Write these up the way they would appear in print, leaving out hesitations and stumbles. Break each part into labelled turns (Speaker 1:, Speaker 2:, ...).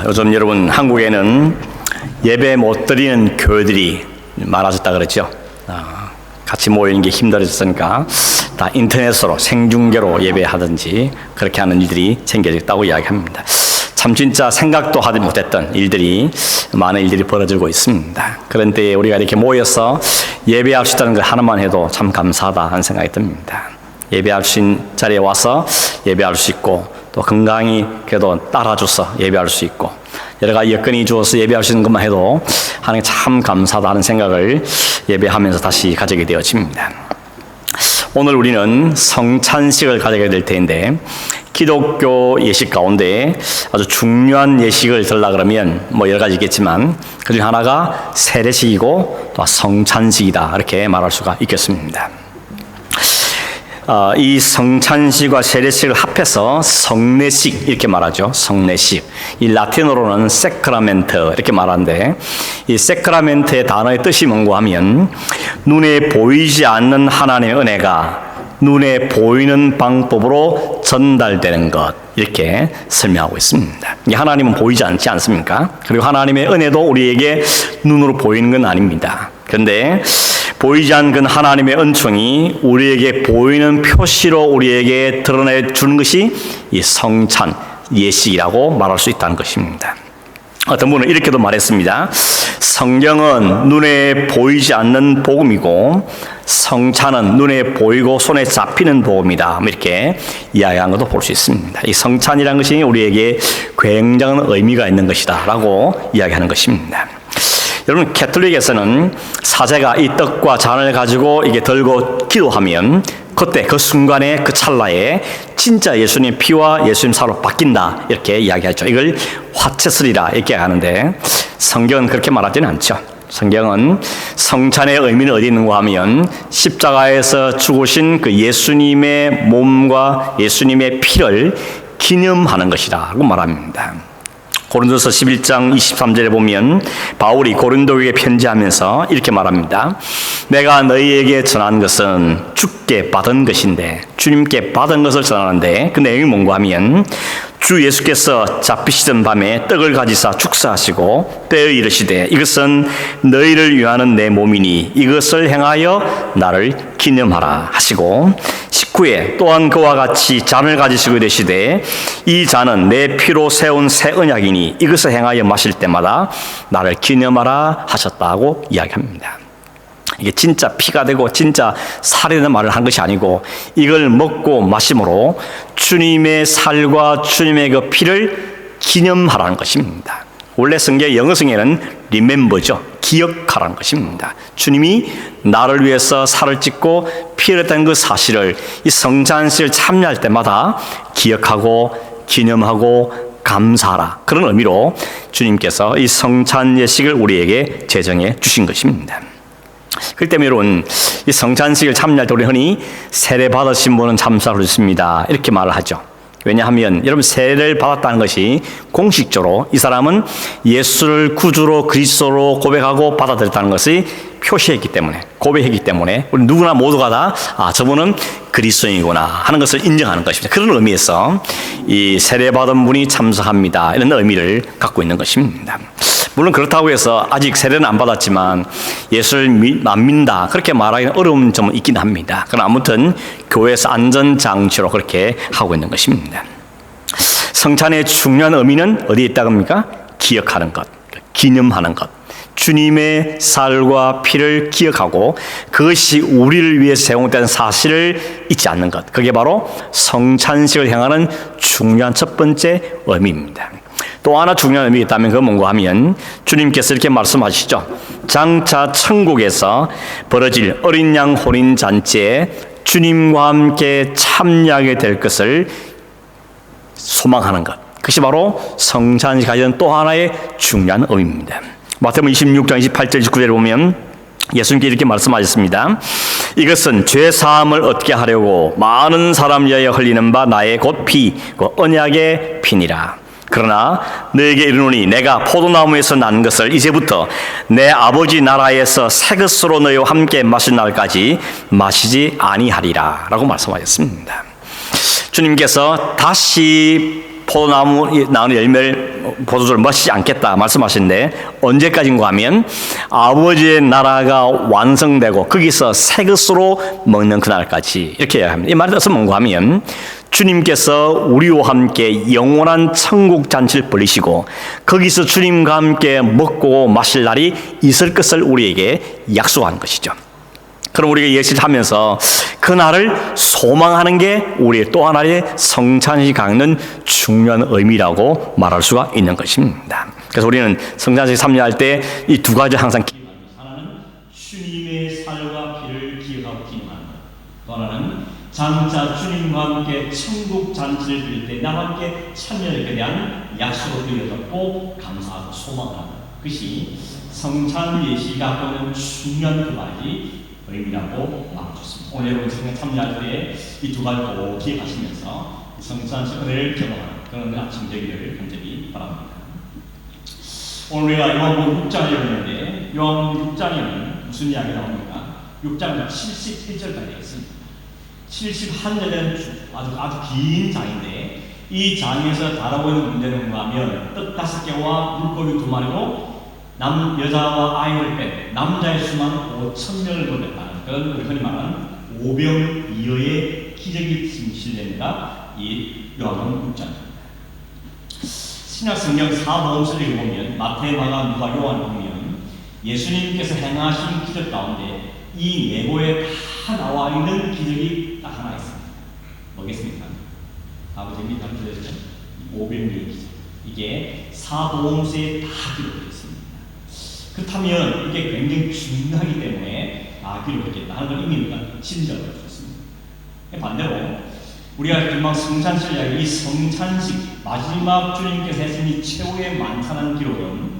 Speaker 1: 요즘 여러분 한국에는 예배 못 드리는 교회들이 많아졌다 그랬죠. 같이 모이는 게 힘들어졌으니까 다 인터넷으로 생중계로 예배하든지 그렇게 하는 일들이 생겨졌다고 이야기합니다. 참 진짜 생각도 하지 못했던 일들이 많은 일들이 벌어지고 있습니다. 그런데 우리가 이렇게 모여서 예배할 수 있다는 것 하나만 해도 참 감사하다 하는 생각이 듭니다. 예배할 수 있는 자리에 와서 예배할 수 있고 또 건강히 그래도 따라줘서 예배할 수 있고 여러 가지 여건이 주어서 예배할 수 있는 것만 해도 하나님 참 감사하다는 생각을 예배하면서 다시 가지게 되어집니다. 오늘 우리는 성찬식을 가지게 될 텐데 기독교 예식 가운데 아주 중요한 예식을 들라 그러면 여러 가지 있겠지만 그중 하나가 세례식이고 또 성찬식이다 이렇게 말할 수가 있겠습니다. 이 성찬식과 세례식을 합해서 성례식 이렇게 말하죠. 성례식. 이 라틴어로는 세크라멘트 이렇게 말하는데 이 세크라멘트의 단어의 뜻이 뭔가 하면 눈에 보이지 않는 하나님의 은혜가 눈에 보이는 방법으로 전달되는 것 이렇게 설명하고 있습니다. 하나님은 보이지 않지 않습니까? 그리고 하나님의 은혜도 우리에게 눈으로 보이는 건 아닙니다. 그런데 보이지 않는 하나님의 은총이 우리에게 보이는 표시로 우리에게 드러내 주는 것이 이 성찬, 예식이라고 말할 수 있다는 것입니다. 어떤 분은 이렇게도 말했습니다. 성경은 눈에 보이지 않는 복음이고 성찬은 눈에 보이고 손에 잡히는 복음이다. 이렇게 이야기한 것도 볼 수 있습니다. 이 성찬이라는 것이 우리에게 굉장한 의미가 있는 것이다 라고 이야기하는 것입니다. 여러분 가톨릭에서는 사제가 이 떡과 잔을 가지고 이게 들고 기도하면 그때 그 순간에 그 찰나에 진짜 예수님 피와 예수님 살로 바뀐다 이렇게 이야기하죠. 이걸 화채설이라 이렇게 하는데 성경은 그렇게 말하지는 않죠. 성경은 성찬의 의미는 어디 있는가 하면 십자가에서 죽으신 그 예수님의 몸과 예수님의 피를 기념하는 것이라고 말합니다. 고린도서 11장 23절에 보면 바울이 고린도에게 편지하면서 이렇게 말합니다. 내가 너희에게 전한 것은 주께 받은 것인데 주님께 받은 것을 전하는데 그 내용이 뭔가 하면 주 예수께서 잡히시던 밤에 떡을 가지사 축사하시고 때에 이르시되 이것은 너희를 위하는 내 몸이니 이것을 행하여 나를 기념하라 하시고 19에 또한 그와 같이 잔을 가지시고 이르시되 이 잔은 내 피로 세운 새 언약이니 이것을 행하여 마실 때마다 나를 기념하라 하셨다고 이야기합니다. 이게 진짜 피가 되고 진짜 살이 되는 말을 한 것이 아니고 이걸 먹고 마심으로 주님의 살과 주님의 그 피를 기념하라는 것입니다. 원래 성경 영어 성경에는 remember죠. 기억하라는 것입니다. 주님이 나를 위해서 살을 찢고 피를 흘렸다는 그 사실을 이 성찬식을 참여할 때마다 기억하고 기념하고 감사하라. 그런 의미로 주님께서 이 성찬 예식을 우리에게 제정해 주신 것입니다. 그렇기 때문에 여러분 이 성찬식을 참여할 때 우리 흔히 세례 받으신 분은 참석할 수 있습니다 이렇게 말을 하죠. 왜냐하면 여러분 세례를 받았다는 것이 공식적으로 이 사람은 예수를 구주로 그리스도로 고백하고 받아들였다는 것이 표시했기 때문에 고백했기 때문에 우리 누구나 모두가 다 저분은 그리스도인이구나 하는 것을 인정하는 것입니다. 그런 의미에서 이 세례 받은 분이 참석합니다 이런 의미를 갖고 있는 것입니다. 물론 그렇다고 해서 아직 세례는 안 받았지만 예수를 안 믿는다 그렇게 말하기는 어려운 점은 있긴 합니다. 그러나 아무튼 교회에서 안전장치로 그렇게 하고 있는 것입니다. 성찬의 중요한 의미는 어디에 있다고 합니까? 기억하는 것, 기념하는 것. 주님의 살과 피를 기억하고 그것이 우리를 위해서 제공된 사실을 잊지 않는 것. 그게 바로 성찬식을 향하는 중요한 첫 번째 의미입니다. 또 하나 중요한 의미가 있다면 그건 뭔가 하면 주님께서 이렇게 말씀하시죠. 장차 천국에서 벌어질 어린 양 혼인 잔치에 주님과 함께 참여하게 될 것을 소망하는 것. 그것이 바로 성찬식이 가지는 또 하나의 중요한 의미입니다. 마태복음 26장 28절 29절에 보면 예수님께 이렇게 말씀하셨습니다. 이것은 죄 사함을 얻게 하려고 많은 사람 위하여 흘리는 바 나의 곧 피, 그 언약의 피니라. 그러나 너에게 이르노니 내가 포도나무에서 난 것을 이제부터 내 아버지 나라에서 새 것으로 너희와 함께 마실 날까지 마시지 아니하리라 라고 말씀하셨습니다. 주님께서 다시 포도나무 나는 열매를 포도주를 마시지 않겠다 말씀하시는데 언제까지인가 하면 아버지의 나라가 완성되고 거기서 새 것으로 먹는 그날까지 이렇게 이야기합니다. 이 말의 뜻은 뭔가 하면 주님께서 우리와 함께 영원한 천국 잔치를 벌이시고 거기서 주님과 함께 먹고 마실 날이 있을 것을 우리에게 약속한 것이죠. 그럼 우리가 예식을 하면서 그 날을 소망하는 게 우리의 또 하나의 성찬식을 갖는 중요한 의미라고 말할 수가 있는 것입니다. 그래서 우리는 성찬식 참여할 때 이 두 가지 항상 기억합니다. 하나는 주님의 살과 피를 기억하고 기념하는 것. 또 하나는 장차 주님과 함께 천국 잔치를 드릴 때 나와 함께 참여하게 대한 약속을 드려졌고 감사하고 소망하는 것. 그것이 성찬 예식이 갖고 있는 중요한 두 가지 의미라고 말해줬습니다. 오늘 여러분 성찬 참여할 때 이 두 가지 꼭 기억하시면서 성찬식 은혜를 경험하는 그런 아침 되기를 간절히 바랍니다. 오늘 우리가 요한복음 6장을 읽었는데 요한복음 6장에는 무슨 이야기가 나옵니까? 6장 71절까지 되어 있습니다. 71절은 아주 긴 장인데 이 장에서 다루고 있는 문제는 뭐냐면 떡 5개와 물고기 2마리로 여자와 아이를 뺀 남자의 수만 5,000명을 보냈다는 그런 우리 흔히 말하는 오병이어의 기적이 진실됩니다. 이 요한복음 6장입니다. 신약 성경 사복음서를 읽어보면 마태, 마가, 누가, 요한을 보면 예수님께서 행하신 기적 가운데 이 네모에 다 나와 있는 기적이 딱 하나 있습니다. 뭐겠습니까? 아버지님이 담겨졌죠? 오병이어의 기적. 이게 사복음서에 다 기록되어 있습니다. 그렇다면 이게 굉장히 중요하기 때문에 기록했겠다 하는 걸 이미 우리가 짐작을 할 수 있습니다. 반대로 우리가 금방 성찬식 이야기, 이 성찬식 마지막 주님께서 하신 이 최후의 만찬한 기록은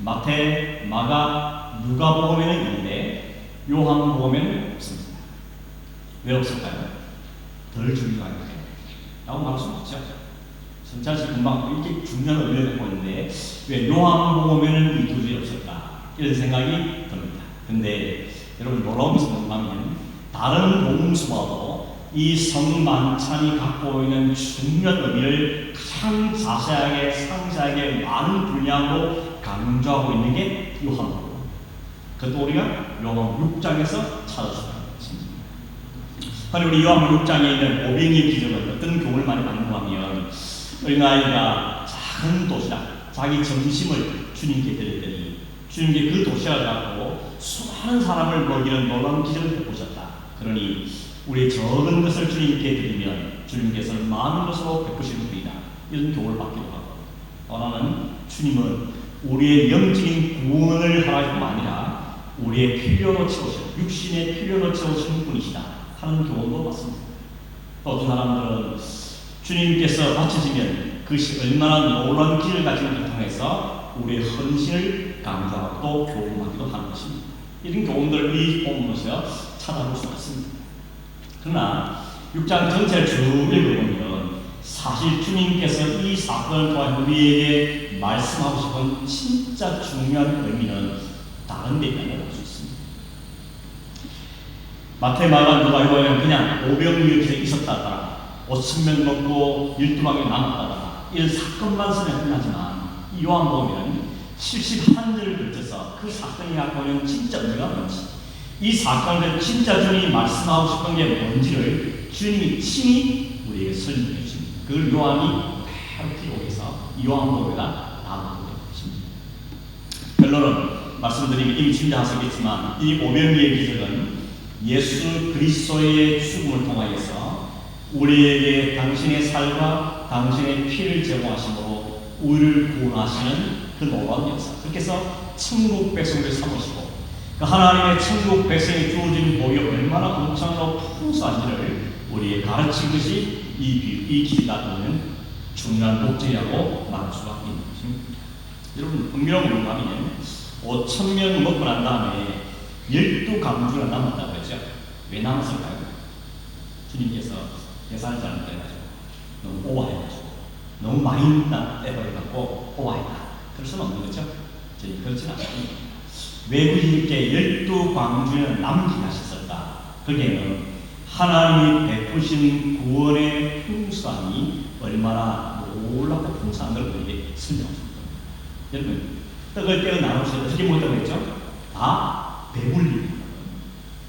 Speaker 1: 마태, 마가, 누가복음에는 있는데 요한복음에는 없습니다. 왜 없을까요? 덜 중요하기 때문에 라고 말할 수는 없죠. 성찬식 금방 이렇게 중요한 의미를 갖고 있는데 왜 요한복음에는 이 구절이 없을까? 이런 생각이 듭니다. 근데 여러분 놀라운 것은 뭐냐면 다른 복음서와도 이 성만찬이 갖고 있는 중요한 의미를 가장 자세하게 상세하게 많은 분량으로 강조하고 있는 게 요한복음. 그것도 우리가 요한복음 6장에서 찾을 수가 있습니다. 그런데 우리 요한복음 6장에 있는 오병이어 기적은 어떤 교훈을 많이 받는가 하면 어린아이가 작은 도시락 자기 점심을 주님께 드렸더니 주님께 그 도시락을 갖고 수많은 사람을 먹이는 놀라운 기적을 베푸셨다. 그러니 우리의 적은 것을 주님께 드리면 주님께서는 많은 것으로 베푸시는 분이다. 이런 교훈을 받기도 하고 또 하나는 주님은 우리의 영적인 구원을 하실 뿐만 아니라 우리의 필요로 채우시는 육신의 필요로 채우시는 분이시다 하는 교훈도 받습니다. 또 어떤 사람들은 주님께서 바쳐지면 그것이 얼마나 놀라운 길을 가지는 것을 통해서 우리의 헌신을 강조하고 또 교훈하기도 하는 것입니다. 이런 교훈들을 이 본문에서 찾아볼 수가 있습니다. 그러나 6장 전체를 쭉 읽어보면 사실 주님께서 이 사건을 통해 우리에게 말씀하고 싶은 진짜 중요한 의미는 다른 데 있다고 볼 수 있습니다. 마태, 마가, 누가, 요한은 그냥 오병이어에서 있었다더라 5,000명 먹고 12망이 남았다더라 이런 사건만 쓰면 끝나지만 이 요한복음에는 71절을 걸쳐서 그 사건이 갖고 있는 진짜 의미가 뭔지 이 사건을 진짜 주님이 말씀하고 싶은 게 뭔지를 주님이 친히 우리에게 설명해 주십니다. 그걸 요한이 바로 기록해서 이 요한복음에다 담아놓은 것입니다. 결론은 말씀드리면 이미 짐작하시겠지만 이 오병이어의 기적은 예수 그리스도의 죽음을 통하여서 우리에게 당신의 살과 당신의 피를 제공하심으로 우리를 구원하시는 그 놀라운 역사. 그렇게 해서 천국 백성을 삼으시고 그 하나님의 천국 백성이 주어진 복이 얼마나 엄청나고 풍성한지를 우리에게 가르친 것이 이 기사가 보는 중요한 목적이라고 말할 수가 있는 것입니다. 여러분 흥미로운 걸 보면 5,000명 먹고 난 다음에 12강주가 남았다고 했죠. 왜 남았을까요? 주님께서 계산을 잘못해가지고 너무 오버해가지고 너무 많이 빼버려갖고 오버했다. 그럴 수는 없는 거죠. 저희 그렇지는 않습니다. 왜 이렇게 12광주는 남기게 하셨을까? 그게는 하나님이 베푸신 구원의 풍성이 얼마나 놀랍고 풍성한 걸 우리에게 설명합니다. 여러분, 떡을 떼어 나누시면 어떻게 먹었다고 했죠? 다 배불리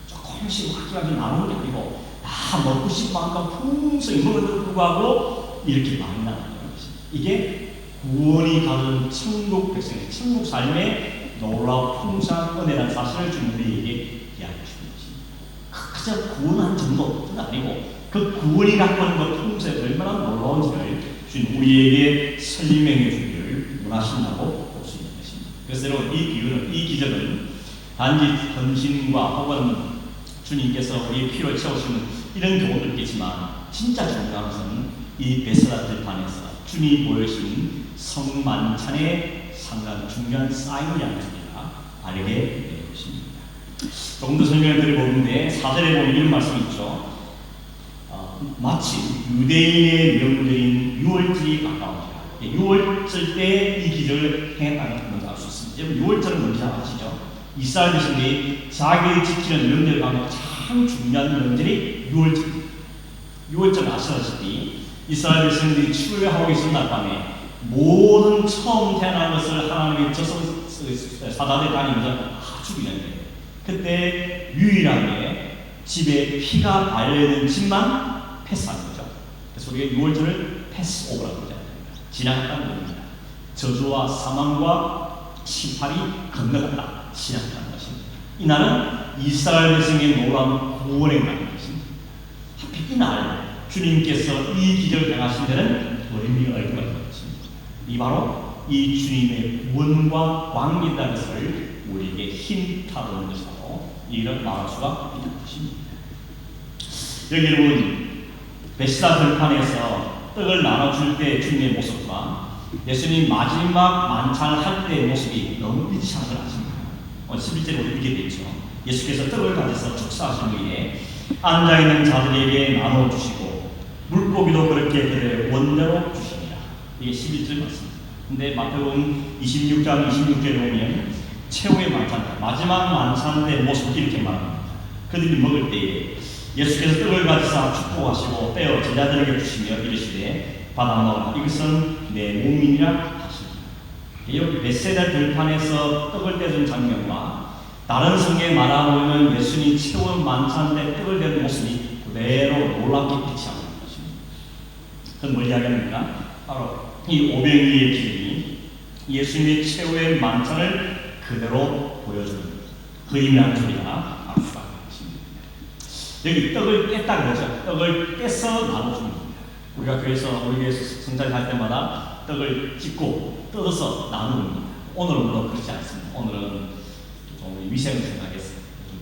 Speaker 1: 조금씩 확실하게 나누는 게 아니고 다 먹고 싶은 만큼 풍성히 먹어도 불구하고 이렇게 많이 나누는 것입니다. 이게 구원이 가진 천국 백성의 천국 삶의 놀라운 풍성한 은혜라는 사실을 주님 우리에게 이야기해 주는 것입니다. 그저 구원한 정도는 아니고 그 구원이 갖고 있는 그 풍성이 얼마나 놀라운지를 주님 우리에게 설명해 주기를 원하신다고 볼 수 있는 것입니다. 그래서 여러분 이 비유는, 이 기적은 단지 헌신과 혹은 주님께서 우리의 필요를 채우시는 이런 경우도 있겠지만 진짜 중요한 것은 이 베세다 들판에서 주님이 보여주신 성만찬의 상당히 중요한 사인이라는 것을 알게 될 것입니다. 조금 더 설명을 드려보는데 4절에 보면 이런 말씀이 있죠. 마치 유대인의 명절인 유월절이 가까워지라. 6월절 때 이 기적을 행했다는 것을 알 수 있습니다. 여러분 6월절은 뭔지 아시죠? 이스라엘 백성들이 자기를 지키는 명절 가운데 참 중요한 명절이 6월절입니다. 6월절 아시다시피 이스라엘 백성들이 출애하고 있는 날 밤에 모든 처음 태어난 것을 하나님의 저성 사단에 다니면서 죽이는데 그때 유일하게 집에 피가 발려있는 집만 패스하는 거죠. 그래서 우리가 6월절을 패스오버라고 하죠. 지나갔다는 겁니다. 저주와 사망과 심판이 건너갔다, 지나갔다는 것입니다. 이날은 이스라엘 백성의 놀라운 구원의 날인 것입니다. 하필 이날 주님께서 이 기적을 행하신 데는 의미가 있는 것입니다. 이 바로 이 주님의 구원과 왕이라는 것을 우리에게 힌트하는 것이라고 이런 말할 수가 있는 것입니다. 여기 여러분 베시다 들판에서 떡을 나눠줄 때 주님의 모습과 예수님 마지막 만찬을 할 때의 모습이 너무 일치하는 걸 아십니까? 오늘 11절에 이렇게 되어 있죠. 예수께서 떡을 가져서 축사하신 후에 앉아있는 자들에게 나눠주시고 물고기도 그렇게 그들의 원대로 주시니라. 이게 11절 말씀입니다. 근데 마태복음 26장 26절에 보면 최후의 만찬, 마지막 만찬의 모습을 이렇게 말합니다. 그들이 먹을 때에 예수께서 떡을 가지사 축복하시고 떼어 제자들에게 주시며 이르시되 받아 먹으라. 이것은 내 몸이니라 하십니다. 여기 베세다 들판에서 떡을 떼준 장면과 다른 성경에 말하고 있는 예수님 최후 만찬 때 떡을 떼는 모습이 그대로 놀랍게 일치하는 것입니다. 그건 뭘 이야기합니까? 바로 이 오병이의 기적이 예수님의 최후의 만찬을 그대로 보여주는 그 의미라는 소리가 알 수가 있습니다. 여기 떡을 깼다는 거죠. 떡을 떼서 나눠줍니다. 우리가 그래서 우리 교회에서 성찬을 할 때마다 떡을 찢고 뜯어서 나누는 오늘은 물론 그렇지 않습니다. 오늘은 좀 위생을 생각해서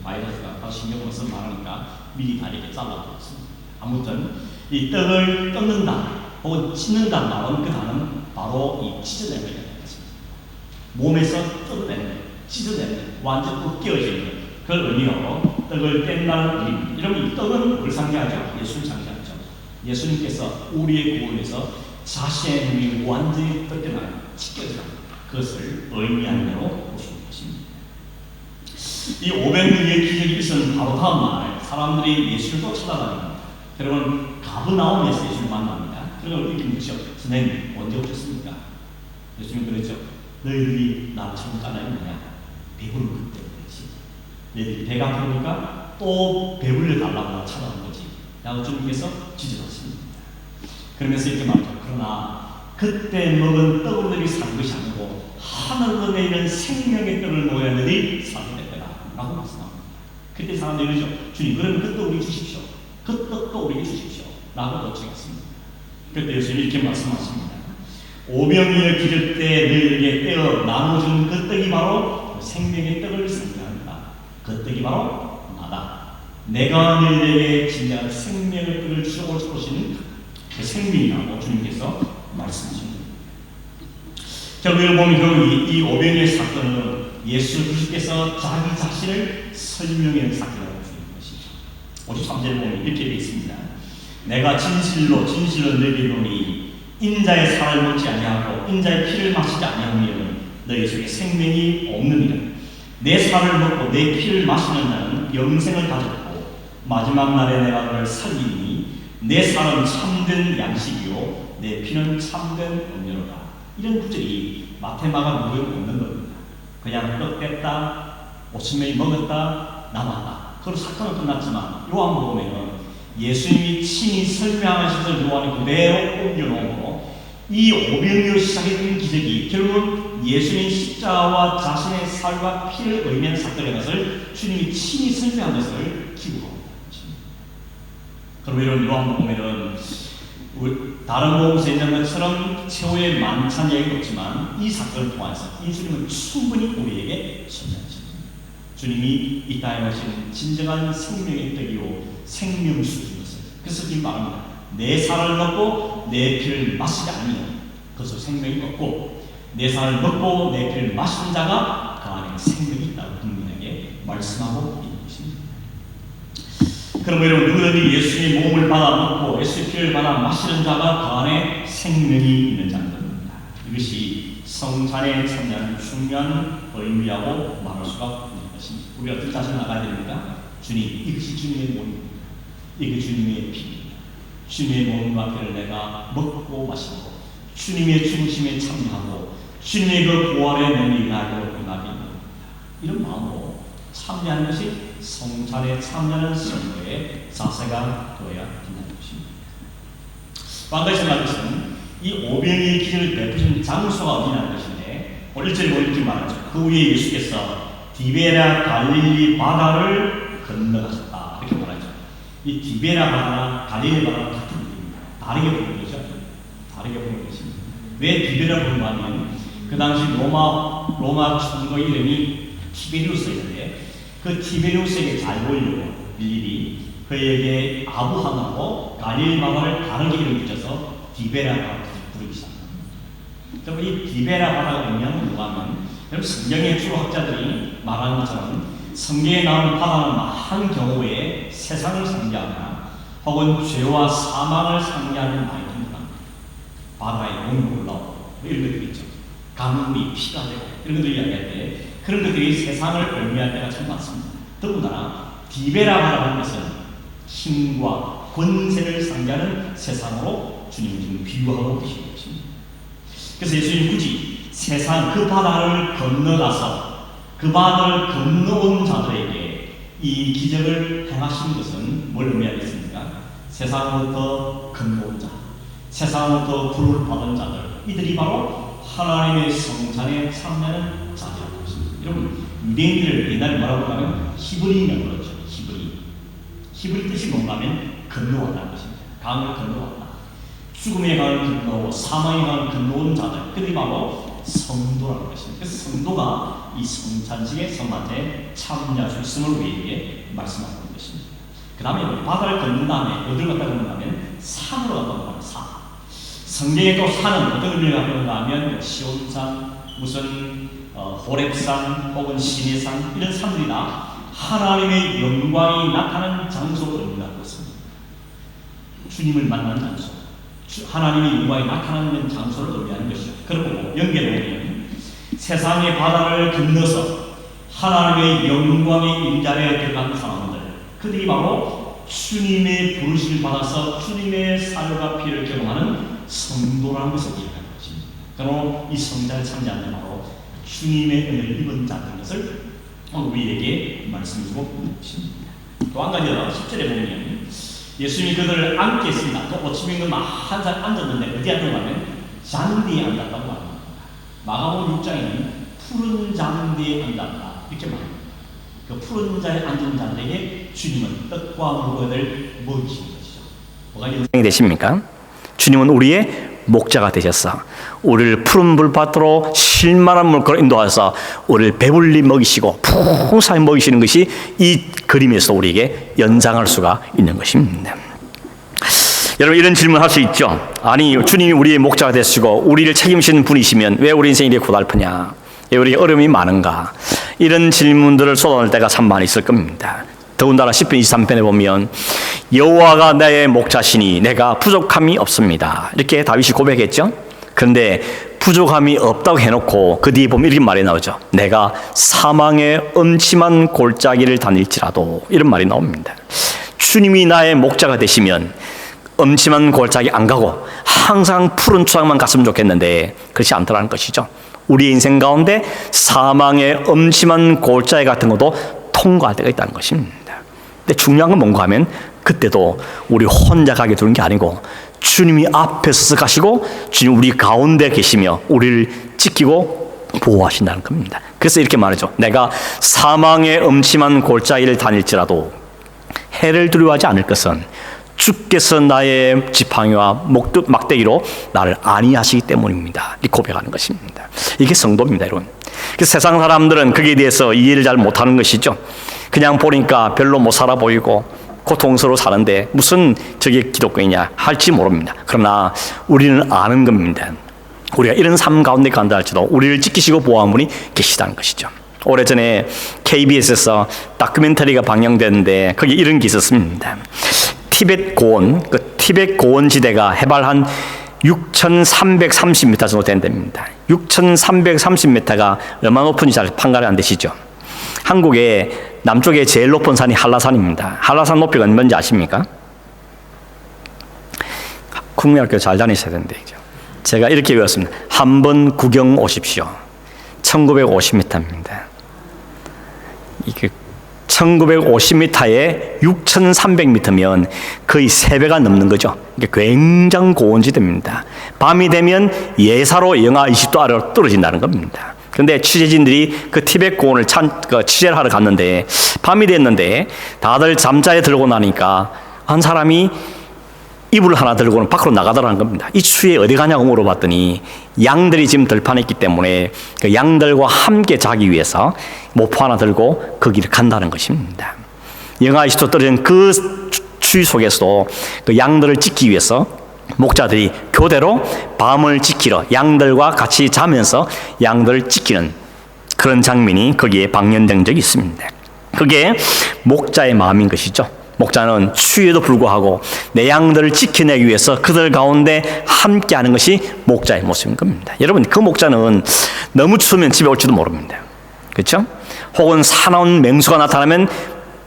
Speaker 1: 바이러스가 더 신경 써서 많으니까 미리 다르게 잘라버렸습니다. 아무튼 이 떡을 뜯는다 혹은 찢는다 말은 그 단어는 바로 이 찢어내는 것입니다. 몸에서 뜯어내는 것, 찢어내는 것, 완전 벗겨지는 것, 그걸 의미로 떡을 뗀다는 의미입니다. 여러분 이 떡은 뭘 상징하죠? 예수를 상징하죠. 예수님께서 우리의 구원에서 자신의 눈이 완전히 뜯겨나는, 찢겨지는 그것을 의미하는 대로 보시는 것입니다. 이 500명의 기적이 있었는 바로 다음 날 사람들이 예수를 또 찾아다닙니다. 여러분 가브나움에서 예수를 만납니다. 그러면 이렇게 묻죠. 선생님 언제 오셨습니까? 예수님 그랬죠. 너희들이 나를 찾는 까닭이 뭐냐? 배부른 것 때문이지. 너희들이 배가 부르니까 또 배불려 달라고 나 찾아온 거지. 라고 주님께서 지적하십니다. 그러면서 이렇게 말하죠. 그러나 그때 먹은 떡으로 너희 산 것이 아니고 하늘로 내리는 생명의 떡을 먹어야 너희 살게 될 거다. 라고 말씀합니다. 그때 사람들이 이러죠. 주님 그러면 그 떡 우리 주십시오. 그 떡도 우리에게 주십시오. 라고 요청했습니다. 그때 예수님이 이렇게 말씀하십니다. 오병이어 기를 때 너희에게 떼어 나눠준 그 떡이 바로 생명의 떡을 상징합니다. 그 떡이 바로 나다. 내가 너희에게 진정한 생명의 떡을 주시고 오시는 그 생명이라고 주님께서 말씀하십니다. 결국에 보면 결국 이 오병이의 사건은 예수 그리스도께서 자기 자신을 설명하는 사건이라고 주는 것이죠. 53절에 보면 이렇게 되어 있습니다. 내가 진실로 너희에게 이르노니 인자의 살을 먹지 아니하고 인자의 피를 마시지 아니하면 너희 속에 생명이 없느니라. 내 살을 먹고 내 피를 마시는 자는 영생을 가졌고 마지막 날에 내가 그를 살리니 내 살은 참된 양식이요 내 피는 참된 음료로다. 이런 구절이 마테마가 무에 없는 겁니다. 그냥 떡 뺐다, 오천명이 먹었다, 남았다. 그로 사건은 끝났지만 요한복음에는 예수님이 친히 설명하셔서 요한이 그대로 옮겨놓고 이 오병이어 시작했던 기적이 결국은 예수님 십자가와 자신의 살과 피를 의미하는 사건인 것을 주님이 친히 설명한 것을 기록하고 있습니다. 그럼 이런 요한복음에는 다른 복음서에 있는 것처럼 최후의 만찬 얘기는 없지만 이 사건을 통해서 이 주님은 충분히 우리에게 설명하십니다. 주님이 이 땅에 오신 진정한 생명의 떡이요 생명수인 것을 그래서 지금 말합니다. 내 살을 먹고 내 피를 마시지 않으면 그것을 생명이 없고 내 살을 먹고 내 피를 마시는 자가 그 안에 생명이 있다고 분명하게 말씀하고 있는 것입니다. 그럼 여러분 누구든지 예수님의 몸을 받아 먹고 예수의 피를 받아 마시는 자가 그 안에 생명이 있는 자입니다. 이것이 성찬에 참여하는 중요한 의미하고 말할 수가 있는 것입니다. 우리가 어떻게 자신을 나가야 됩니까? 주님, 이것이 주님의 몸입니다. 이게 주님의 피입니다. 주님의 몸과 피를 내가 먹고 마시고 주님의 죽으심에 참여하고 주님의 그 부활의 능력이 나에게 임하게 됩니다. 이런 마음으로 참여하는 것이 성찬에 참여하는 성도의 자세가 되어야 된다는 것입니다. 한 가지 생각할 것은 이 오병이의 기적을 베푸신 장소가 어디냐는 것인데 오늘 1절에 이렇게 말하죠. 그 후에 예수께서 디베라 갈릴리 바다를 건너가셨다 이렇게 말하죠. 이 디베라 바다나 갈릴리 바다는 같은 의미입니다. 다르게 보는 거죠. 다르게 보는 것입니다. 왜 디베라 보는 하면 그 당시 로마 총독 이름이 티베리우스였는데 그 티베리우스에게 잘 보이려고 일일이 그에게 아부함하고 갈릴리 바다를 다르게 이름 붙여서 디베라 바다를 부르기 시작합니다. 그럼 이 디베라 바다가 의미하는 뭐가 하면 여러분 성경의 주로 학자들이 말하는 것처럼 성경에 나오는 바다는 많은 경우에 세상을 상징하거나 혹은 죄와 사망을 상징하는 많이 됩니다. 바다에 몸이 올라오고 이런 것들이 있죠. 가뭄이 피가 되고 이런 것들을 이야기할 때 그런 것들이 세상을 의미할 때가 참 많습니다. 더군다나 디베라 바다라는 것은 힘과 권세를 상징하는 세상으로 주님이 지금 비유하고 계신 것입니다. 그래서 예수님 굳이 세상 그 바다를 건너가서 그 바다를 건너온 자들에게 이 기적을 행하신 것은 뭘 의미하겠습니까? 세상으로부터 건너온 자, 세상으로부터 부름을 받은 자들, 이들이 바로 하나님의 성찬에 참여하는 자들이라고 했습니다. 여러분, 유대인들 옛날에 뭐라고 하면 히브리인이라고 그러죠. 히브리 뜻이 뭔가 하면 건너왔다는 것입니다. 강을 건너왔다. 죽음의 강을 건너오고 사망의 강을 건너온 자들, 그들이 바로 성도라는 것입니다. 그래서 성도가 이 성찬식의 성만찬에 참여할 수 있음을 우리에게 말씀하고 있는 것입니다. 그 다음에 바다를 건넌 다음에 어디를 갔다 건너면 산으로 갔다 건너면 산. 성경에 또 산은 어떤 의미를 갖고 있는가 하면 시온산, 무슨 호렙산 혹은 시내산 이런 산들이 다 하나님의 영광이 나타나는 장소로 의미하고 있습니다. 주님을 만나는 장소, 하나님의 영광이 나타나는 장소를 의미하는 것이죠. 그리고 연결해보면 세상의 바다를 건너서 하나님의 영광의 임자리에 들어간 사람들, 그들이 바로 주님의 부르심을 받아서 주님의 살과 피를 경험하는 성도라는 것을 이야기하는 것입니다. 그리고 이 성자를 참여하는 바로 주님의 은혜를 입은 자들인 것을 우리에게 말씀해주고 있는 것입니다. 또 한 가지 10절에 보면 예수님이 그들을 앉게 했습니다. 또 오치민은 한 사람 앉았는데 어디 앉았는가 하면 잔디에 앉았다고 말합니다. 마가복음 6장에는 푸른 잔디에 앉았다 이렇게 말합니다. 그 푸른 자리에 앉은 자들에게 주님은 떡과 물건을 먹이시는 것이죠. 뭐가 인생이 되십니까? 주님은 우리의 목자가 되셨어. 우리를 푸른 물밭으로 쉴만한 물가로 인도하셔서 우리를 배불리 먹이시고 풍성히 먹이시는 것이 이 그림에서 우리에게 연상할 수가 있는 것입니다. 여러분 이런 질문 할 수 있죠. 아니 주님이 우리의 목자가 되시고 우리를 책임지는 분이시면 왜 우리 인생이 이렇게 고달프냐, 왜 우리에게 어려움이 많은가, 이런 질문들을 쏟아낼 때가 참 많이 있을 겁니다. 더군다나 10편 23편에 보면 여호와가 나의 목자시니 내가 부족함이 없습니다 이렇게 다윗이 고백했죠. 그런데 부족함이 없다고 해놓고 그 뒤에 보면 이렇게 말이 나오죠. 내가 사망의 음침한 골짜기를 다닐지라도, 이런 말이 나옵니다. 주님이 나의 목자가 되시면 음침한 골짜기 안 가고 항상 푸른 초장만 갔으면 좋겠는데 그렇지 않더라는 것이죠. 우리 인생 가운데 사망의 음침한 골짜기 같은 것도 통과할 때가 있다는 것입니다. 근데 중요한 건 뭔가 하면 그때도 우리 혼자 가게 두는 게 아니고 주님이 앞에 서서 가시고 주님 우리 가운데 계시며 우리를 지키고 보호하신다는 겁니다. 그래서 이렇게 말하죠. 내가 사망의 음침한 골짜기를 다닐지라도 해를 두려워하지 않을 것은 주께서 나의 지팡이와 막대기로 나를 안위하시기 때문입니다. 이렇게 고백하는 것입니다. 이게 성도입니다, 여러분. 그래서 세상 사람들은 거기에 대해서 이해를 잘 못하는 것이죠. 그냥 보니까 별로 못 살아 보이고 고통스러워 사는데 무슨 저게 기독교이냐 할지 모릅니다. 그러나 우리는 아는 겁니다. 우리가 이런 삶 가운데 간다 할지도 우리를 지키시고 보호하는 분이 계시다는 것이죠. 오래전에 KBS에서 다큐멘터리가 방영됐는데 거기 이런 게 있었습니다. 티벳 고원, 그 티벳 고원 지대가 해발 한 6,330m 정도 된답니다. 6,330m가 얼마나 높은지 잘 판가름 안 되시죠? 한국의 남쪽에 제일 높은 산이 한라산입니다. 한라산 높이가 얼마인지 아십니까? 국민학교 잘 다니셔야 되는데 제가 이렇게 배웠습니다. 한번 구경 오십시오. 1950m입니다. 이게 1950m에 6,300m면 거의 3배가 넘는 거죠. 이게 굉장히 고온지대입니다. 밤이 되면 예사로 영하 20도 아래로 떨어진다는 겁니다. 그런데 취재진들이 그 티벳 고원을 취재를 하러 갔는데 밤이 됐는데 다들 잠자리에 들고 나니까 한 사람이 이불 하나 들고는 밖으로 나가더라는 겁니다. 이 추위에 어디 가냐고 물어봤더니 양들이 지금 들판에 있기 때문에 그 양들과 함께 자기 위해서 모포 하나 들고 거기를 간다는 것입니다. 영하 20도 떨어진 그 추위 속에서도 그 양들을 지키기 위해서 목자들이 교대로 밤을 지키러 양들과 같이 자면서 양들을 지키는 그런 장면이 거기에 방영된 적이 있습니다. 그게 목자의 마음인 것이죠. 목자는 추위에도 불구하고 내 양들을 지켜내기 위해서 그들 가운데 함께하는 것이 목자의 모습인 겁니다. 여러분, 그 목자는 너무 추우면 집에 올지도 모릅니다. 그렇죠? 혹은 사나운 맹수가 나타나면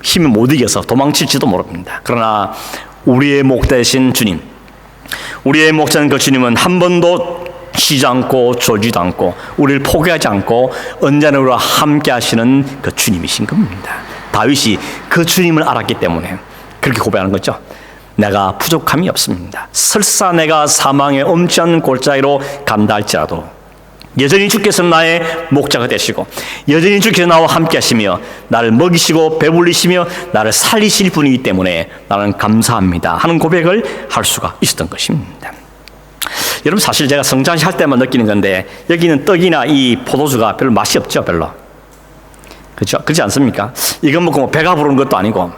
Speaker 1: 힘을 못 이겨서 도망칠지도 모릅니다. 그러나 우리의 목자 되신 주님, 우리의 목자는 그 주님은 한 번도 쉬지 않고 졸지도 않고 우리를 포기하지 않고 언제나 우리와 함께 하시는 그 주님이신 겁니다. 다윗이 그 주님을 알았기 때문에 그렇게 고백하는 거죠. 내가 부족함이 없습니다. 설사 내가 사망의 엄청난 골짜기로 간다 할지라도 여전히 주께서 나의 목자가 되시고 여전히 주께서 나와 함께 하시며 나를 먹이시고 배불리시며 나를 살리실 분이기 때문에 나는 감사합니다 하는 고백을 할 수가 있었던 것입니다. 여러분, 사실 제가 성장식 할 때만 느끼는 건데 여기는 떡이나 이 포도주가 별로 맛이 없죠. 별로. 그렇죠? 그렇지 않습니까? 이건 먹고 배가 부르는 것도 아니고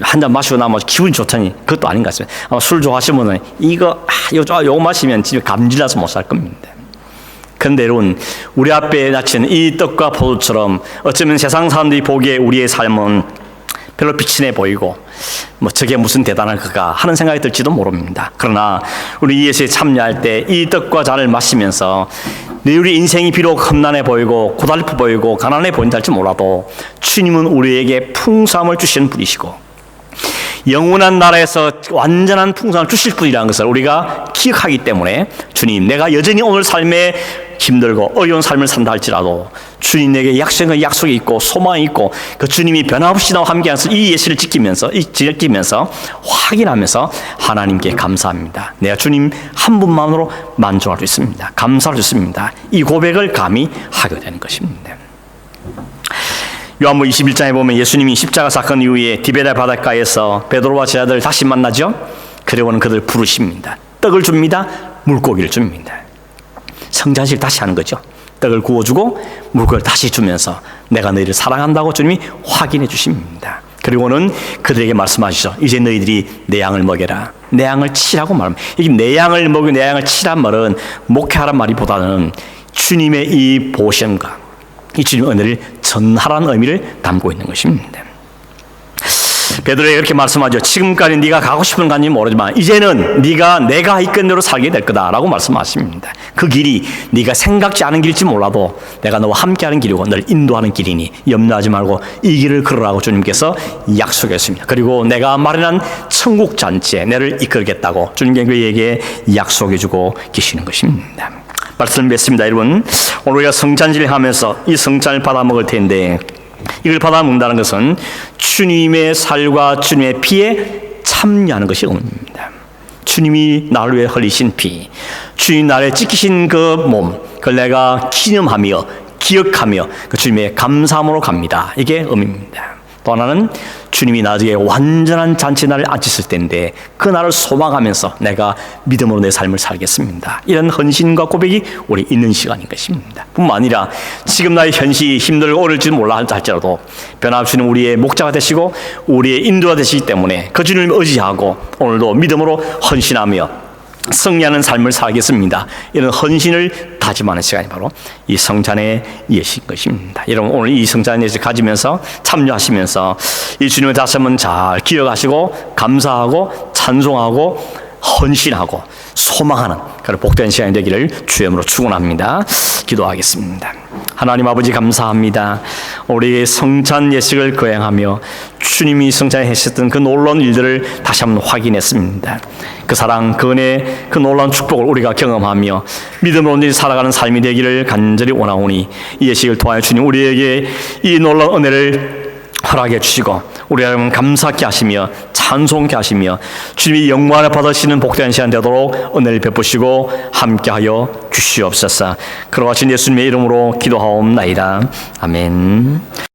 Speaker 1: 한 잔 마시고 나면 기분이 좋다니 그것도 아닌 것 같습니다. 아마 술 좋아하시면 이거 요거 마시면 집에 감질나서 못 살 겁니다. 그런데 여러분, 우리 앞에 닥친 이 떡과 포도처럼 어쩌면 세상 사람들이 보기에 우리의 삶은 별로 빛이 내 보이고 저게 무슨 대단한 그가 하는 생각이 들지도 모릅니다. 그러나 우리 예수에 참여할 때 이 떡과 잔을 마시면서 우리 인생이 비록 험난해 보이고 고달프 보이고 가난해 보인다 할지 몰라도 주님은 우리에게 풍성함을 주시는 분이시고 영원한 나라에서 완전한 풍성함을 주실 분이라는 것을 우리가 기억하기 때문에 주님, 내가 여전히 오늘 삶에 힘들고 어려운 삶을 산다 할지라도 주님 내게 약속이 있고 소망이 있고 그 주님이 변함없이 나와 함께하면서 이 예수를 지키면서 확인하면서 하나님께 감사합니다. 내가 주님 한 분만으로 만족할 수 있습니다. 감사할 수 있습니다. 이 고백을 감히 하게 되는 것입니다. 요한복음 21장에 보면 예수님이 십자가 사건 이후에 디베랴 바닷가에서 베드로와 제자들을 다시 만나죠. 그리고는 그들 부르십니다. 떡을 줍니다. 물고기를 줍니다. 성찬식 다시 하는 거죠. 떡을 구워주고 물고기를 다시 주면서 내가 너희를 사랑한다고 주님이 확인해 주십니다. 그리고는 그들에게 말씀하시죠. 이제 너희들이 내 양을 먹여라. 내 양을 치라고 말합니다. 이 내 양을 먹여 내 양을 치란 말은 목회하란 말이보다는 주님의 이 보심과 이 주님의 은혜를 전하라는 의미를 담고 있는 것입니다. 베드로에게 이렇게 말씀하죠. 지금까지 네가 가고 싶은 간지 모르지만 이제는 네가 내가 이끈 대로 살게 될 거다라고 말씀하십니다. 그 길이 네가 생각지 않은 길일지 몰라도 내가 너와 함께하는 길이고 너를 인도하는 길이니 염려하지 말고 이 길을 걸으라고 주님께서 약속했습니다. 그리고 내가 마련한 천국 잔치에 너를 이끌겠다고 주님께 그에게 약속해주고 계시는 것입니다. 말씀 뵙습니다. 여러분, 오늘 우리가 성찬제를 하면서 이 성찬을 받아 먹을 텐데 이걸 받아 먹는다는 것은 주님의 살과 주님의 피에 참여하는 것이 의미입니다. 주님이 나를 위해 흘리신 피, 주님 나를 지키신 그 몸, 그걸 내가 기념하며 기억하며 그 주님의 감사함으로 갑니다. 이게 의미입니다. 또 하나는 주님이 나중에 완전한 잔치 날을 앉으실 때인데 그 날을 소망하면서 내가 믿음으로 내 삶을 살겠습니다. 이런 헌신과 고백이 우리 있는 시간인 것입니다. 뿐만 아니라 지금 나의 현실이 힘들고 어려울지 몰라 할지라도 변함없이는 우리의 목자가 되시고 우리의 인도가 되시기 때문에 그 주님을 의지하고 오늘도 믿음으로 헌신하며 승리하는 삶을 살겠습니다. 이런 헌신을 다짐하는 시간이 바로 이 성찬의 예식인 것입니다. 여러분, 오늘 이 성찬의 예식 가지면서 참여하시면서 이 주님을 다시 한번 잘 기억하시고 감사하고 찬송하고 헌신하고 소망하는 그런 복된 시간이 되기를 주의 이름으로 축원합니다. 기도하겠습니다. 하나님 아버지, 감사합니다. 우리의 성찬 예식을 거행하며 주님이 성찬에 하셨던 그 놀라운 일들을 다시 한번 확인했습니다. 그 사랑, 그 은혜, 그 놀라운 축복을 우리가 경험하며 믿음으로 살아가는 삶이 되기를 간절히 원하오니 이 예식을 통하여 주님 우리에게 이 놀라운 은혜를 허락해 주시고 우리 여러분 감사케 하시며 찬송케 하시며 주님이 영광을 받으시는 복된 시간 되도록 은혜를 베푸시고 함께하여 주시옵소서. 그러하신 예수님의 이름으로 기도하옵나이다. 아멘.